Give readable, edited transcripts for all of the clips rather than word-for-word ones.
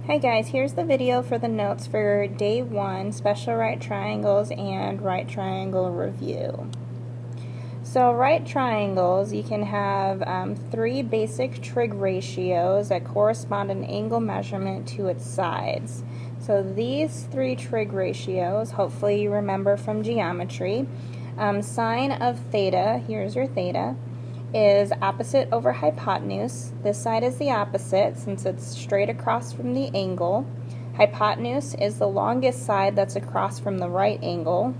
Hi guys, here's the video for the notes for day 1, special right triangles and right triangle review. So right triangles, you can have 3 basic trig ratios that correspond an angle measurement to its sides. So these 3 trig ratios, hopefully you remember from geometry. Sine of theta, here's your theta, is opposite over hypotenuse. This side is the opposite since it's straight across from the angle. Hypotenuse is the longest side that's across from the right angle.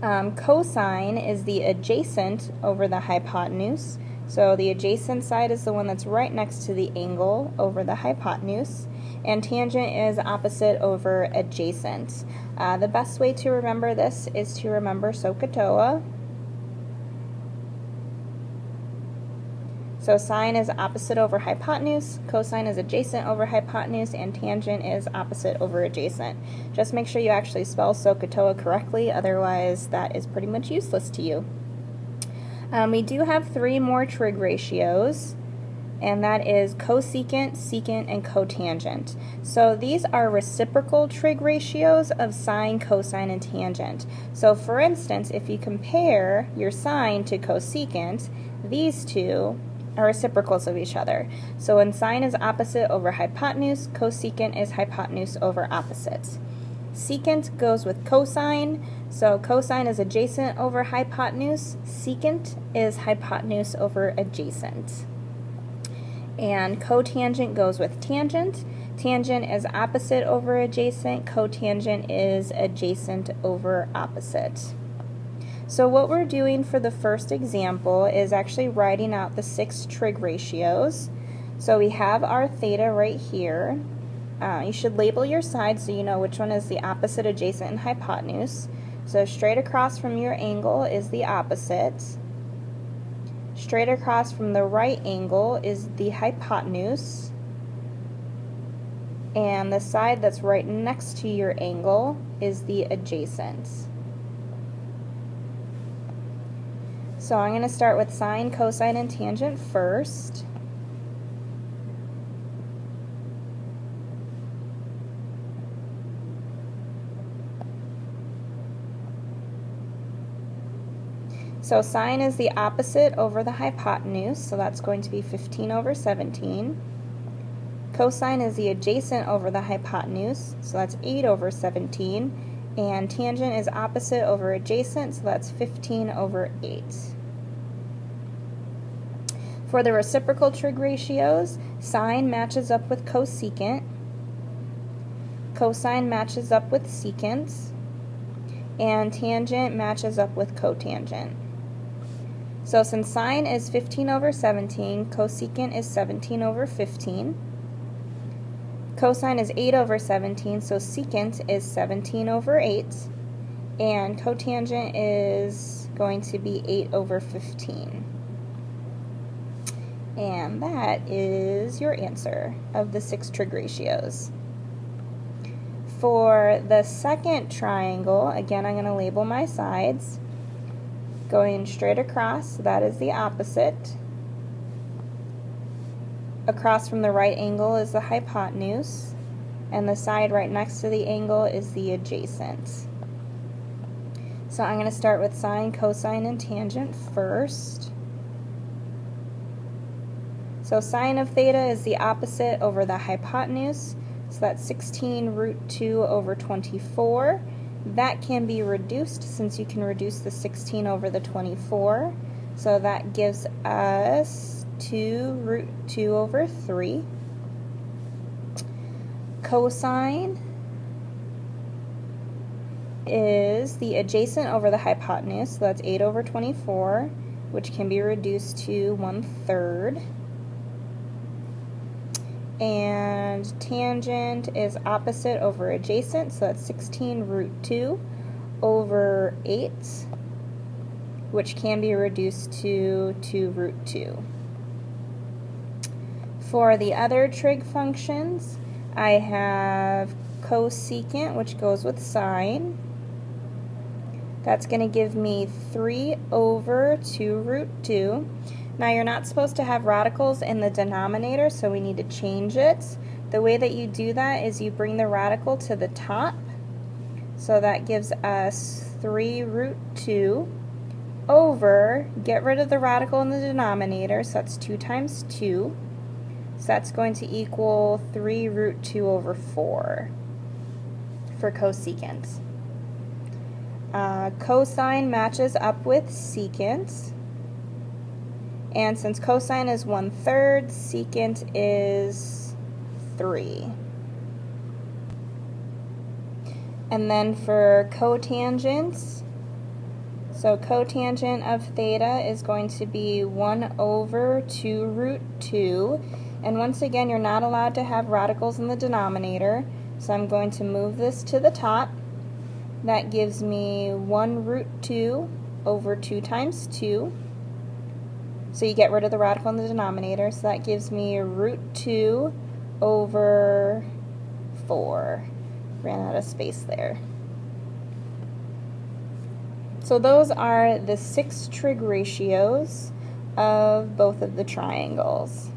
Cosine is the adjacent over the hypotenuse. So the adjacent side is the one that's right next to the angle over the hypotenuse. And tangent is opposite over adjacent. The best way to remember this is to remember SOHCAHTOA. So sine is opposite over hypotenuse, cosine is adjacent over hypotenuse, and tangent is opposite over adjacent. Just make sure you actually spell SOHCAHTOA correctly, otherwise that is pretty much useless to you. We do have 3 more trig ratios, and that is cosecant, secant, and cotangent. So these are reciprocal trig ratios of sine, cosine, and tangent. So for instance, if you compare your sine to cosecant, these two are reciprocals of each other. So when sine is opposite over hypotenuse, cosecant is hypotenuse over opposite. Secant goes with cosine, so cosine is adjacent over hypotenuse, secant is hypotenuse over adjacent. And cotangent goes with tangent. Tangent is opposite over adjacent, cotangent is adjacent over opposite. So what we're doing for the first example is actually writing out the 6 trig ratios. So we have our theta right here. You should label your sides so you know which one is the opposite, adjacent, and hypotenuse. So straight across from your angle is the opposite. Straight across from the right angle is the hypotenuse. And the side that's right next to your angle is the adjacent. So I'm going to start with sine, cosine, and tangent first. So sine is the opposite over the hypotenuse, so that's going to be 15 over 17. Cosine is the adjacent over the hypotenuse, so that's 8 over 17. And tangent is opposite over adjacent, so that's 15 over 8. For the reciprocal trig ratios, sine matches up with cosecant, cosine matches up with secant, and tangent matches up with cotangent. So since sine is 15 over 17, cosecant is 17 over 15. Cosine is 8 over 17, so secant is 17 over 8. And cotangent is going to be 8 over 15. And that is your answer of the 6 trig ratios. For the second triangle, again I'm going to label my sides. Going straight across, so that is the opposite. Across from the right angle is the hypotenuse, and the side right next to the angle is the adjacent. So I'm going to start with sine, cosine, and tangent first. So sine of theta is the opposite over the hypotenuse, so that's 16 root 2 over 24. That can be reduced since you can reduce the 16 over the 24. So that gives us 2 root 2 over 3. Cosine is the adjacent over the hypotenuse, so that's 8 over 24, which can be reduced to 1/3. And tangent is opposite over adjacent, so that's 16 root 2 over 8, which can be reduced to 2 root 2. For the other trig functions, I have cosecant, which goes with sine. That's going to give me 3 over 2 root 2. Now you're not supposed to have radicals in the denominator, so we need to change it. The way that you do that is you bring the radical to the top. So that gives us 3 root 2 over, get rid of the radical in the denominator, so that's 2 times 2. So that's going to equal 3 root 2 over 4 for cosecant. Cosine matches up with secant. And since cosine is 1/3, secant is 3. And then for cotangents, so cotangent of theta is going to be 1 over 2 root 2. And once again, you're not allowed to have radicals in the denominator, so I'm going to move this to the top. That gives me 1 root 2 over 2 times 2. So you get rid of the radical in the denominator, so that gives me root 2 over 4. Ran out of space there. So those are the 6 trig ratios of both of the triangles.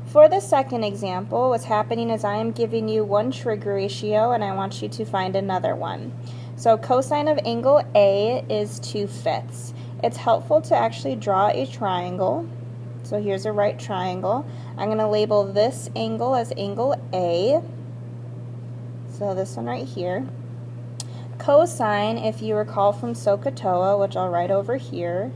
For the second example, what's happening is I am giving you one trig ratio and I want you to find another one. So cosine of angle A is 2/5. It's helpful to actually draw a triangle. So here's a right triangle. I'm going to label this angle as angle A. So this one right here. Cosine, if you recall from SOHCAHTOA, which I'll write over here,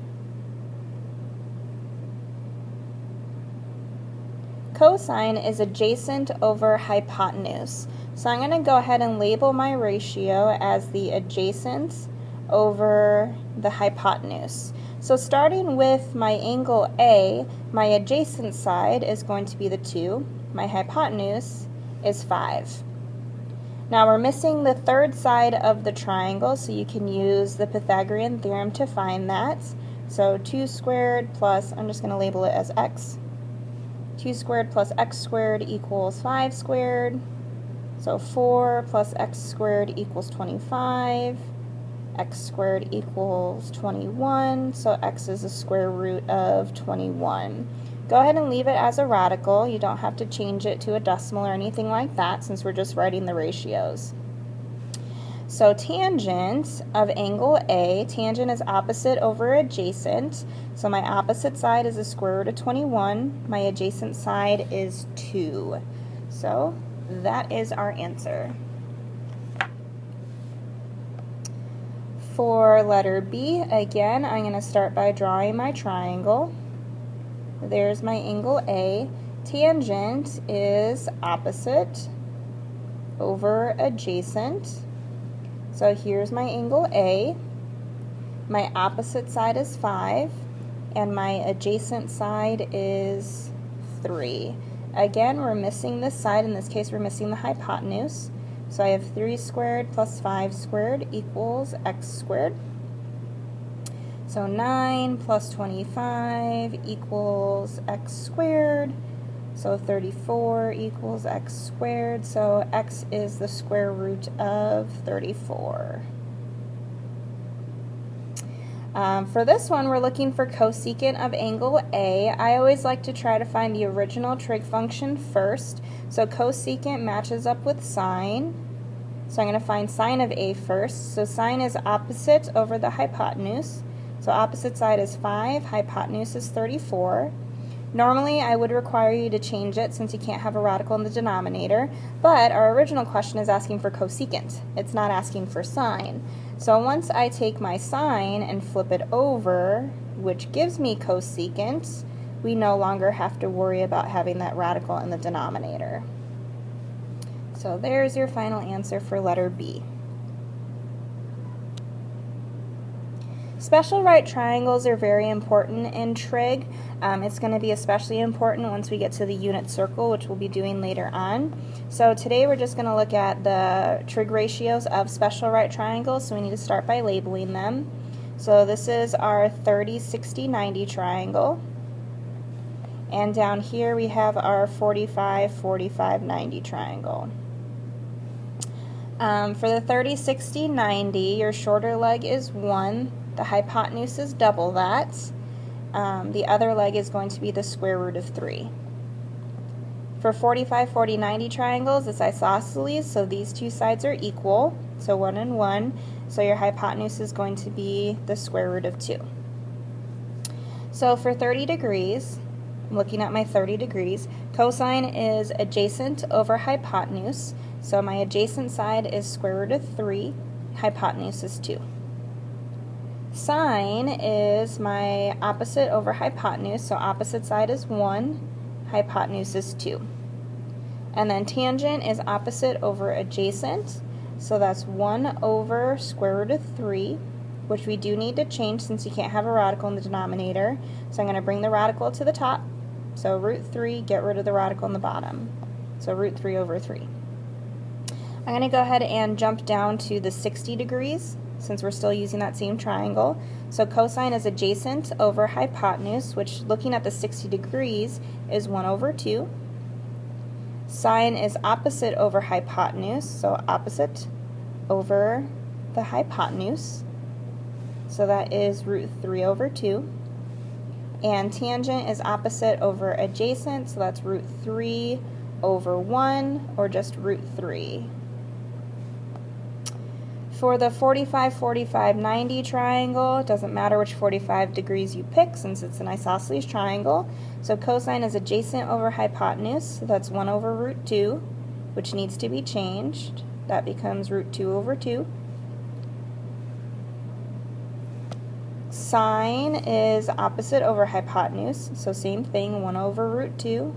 cosine is adjacent over hypotenuse. So I'm going to go ahead and label my ratio as the adjacent over the hypotenuse. So starting with my angle A, my adjacent side is going to be the 2. My hypotenuse is 5. Now we're missing the third side of the triangle, so you can use the Pythagorean Theorem to find that. So 2 squared plus, I'm just going to label it as x. 2 squared plus x squared equals 5 squared. So 4 plus x squared equals 25. X squared equals 21. So x is the square root of 21. Go ahead and leave it as a radical. You don't have to change it to a decimal or anything like that since we're just writing the ratios. So tangent of angle A, tangent is opposite over adjacent. So my opposite side is the square root of 21. My adjacent side is 2. So that is our answer. For letter B, again, I'm going to start by drawing my triangle. There's my angle A. Tangent is opposite over adjacent. So here's my angle A. My opposite side is 5, and my adjacent side is 3. Again, we're missing this side. In this case, we're missing the hypotenuse. So I have 3 squared plus 5 squared equals x squared. So 9 plus 25 equals x squared. So 34 equals x squared. So x is the square root of 34. For this one, we're looking for cosecant of angle A. I always like to try to find the original trig function first. So cosecant matches up with sine. So I'm going to find sine of A first. So sine is opposite over the hypotenuse. So opposite side is 5, hypotenuse is 34. Normally, I would require you to change it since you can't have a radical in the denominator, but our original question is asking for cosecant. It's not asking for sine. So once I take my sine and flip it over, which gives me cosecant, we no longer have to worry about having that radical in the denominator. So there's your final answer for letter B. Special right triangles are very important in trig. It's going to be especially important once we get to the unit circle, which we'll be doing later on. So today we're just going to look at the trig ratios of special right triangles, so we need to start by labeling them. So this is our 30, 60, 90 triangle. And down here we have our 45, 45, 90 triangle. For the 30, 60, 90, your shorter leg is 1. The hypotenuse is double that. The other leg is going to be the square root of 3. For 45, 40, 90 triangles, it's isosceles, so these two sides are equal, so 1 and 1, so your hypotenuse is going to be the square root of 2. So for 30 degrees, I'm looking at my 30 degrees, cosine is adjacent over hypotenuse, so my adjacent side is square root of 3, hypotenuse is 2. Sine is my opposite over hypotenuse, so opposite side is 1, hypotenuse is 2. And then tangent is opposite over adjacent, so that's 1 over square root of 3, which we do need to change since you can't have a radical in the denominator. So I'm going to bring the radical to the top, so root 3, get rid of the radical in the bottom, so root 3 over 3. I'm going to go ahead and jump down to the 60 degrees, since we're still using that same triangle. So cosine is adjacent over hypotenuse, which looking at the 60 degrees is 1 over 2. Sine is opposite over hypotenuse, so opposite over the hypotenuse. So that is root 3 over 2. And tangent is opposite over adjacent, so that's root 3 over 1, or just root 3. For the 45, 45, 90 triangle, it doesn't matter which 45 degrees you pick since it's an isosceles triangle. So cosine is adjacent over hypotenuse, so that's 1 over root 2, which needs to be changed. That becomes root 2 over 2. Sine is opposite over hypotenuse, so same thing, 1 over root 2,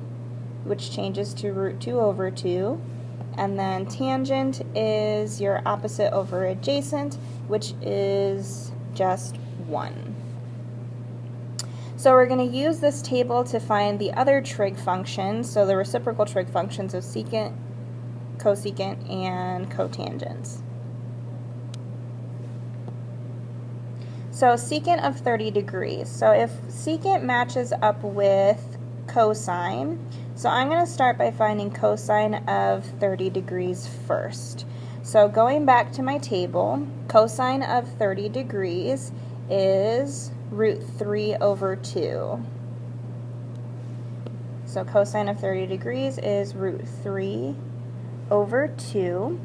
which changes to root 2 over 2. And then tangent is your opposite over adjacent, which is just 1. So we're going to use this table to find the other trig functions, so the reciprocal trig functions of secant, cosecant, and cotangents. So secant of 30 degrees. So if secant matches up with cosine, so I'm going to start by finding cosine of 30 degrees first. So going back to my table, cosine of 30 degrees is root 3 over 2. So cosine of 30 degrees is root 3 over 2.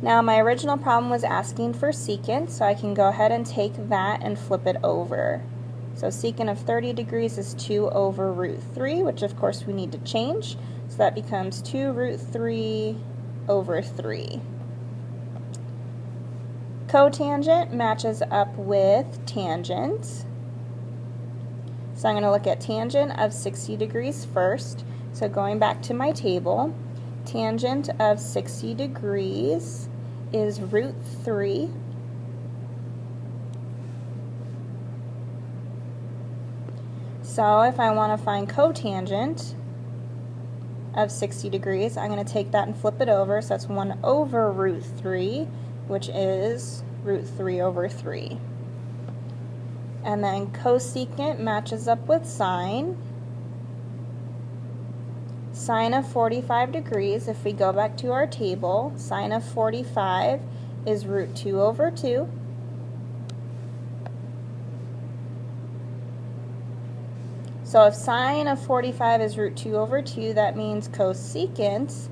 Now my original problem was asking for secant, so I can go ahead and take that and flip it over. So secant of 30 degrees is 2 over root 3, which of course we need to change. So that becomes 2 root 3 over 3. Cotangent matches up with tangent. So I'm going to look at tangent of 60 degrees first. So going back to my table, tangent of 60 degrees is root 3. So if I want to find cotangent of 60 degrees, I'm going to take that and flip it over. So that's 1 over root 3, which is root 3 over 3. And then cosecant matches up with sine. Sine of 45 degrees, if we go back to our table, sine of 45 is root 2 over 2. So if sine of 45 is root 2 over 2, that means cosecant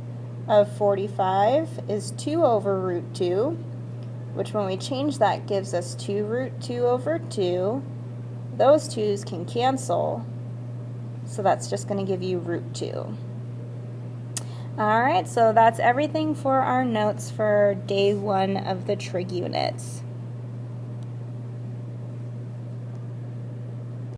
of 45 is 2 over root 2, which when we change that gives us 2 root 2 over 2. Those 2's can cancel, so that's just going to give you root 2. Alright, so that's everything for our notes for day 1 of the trig units.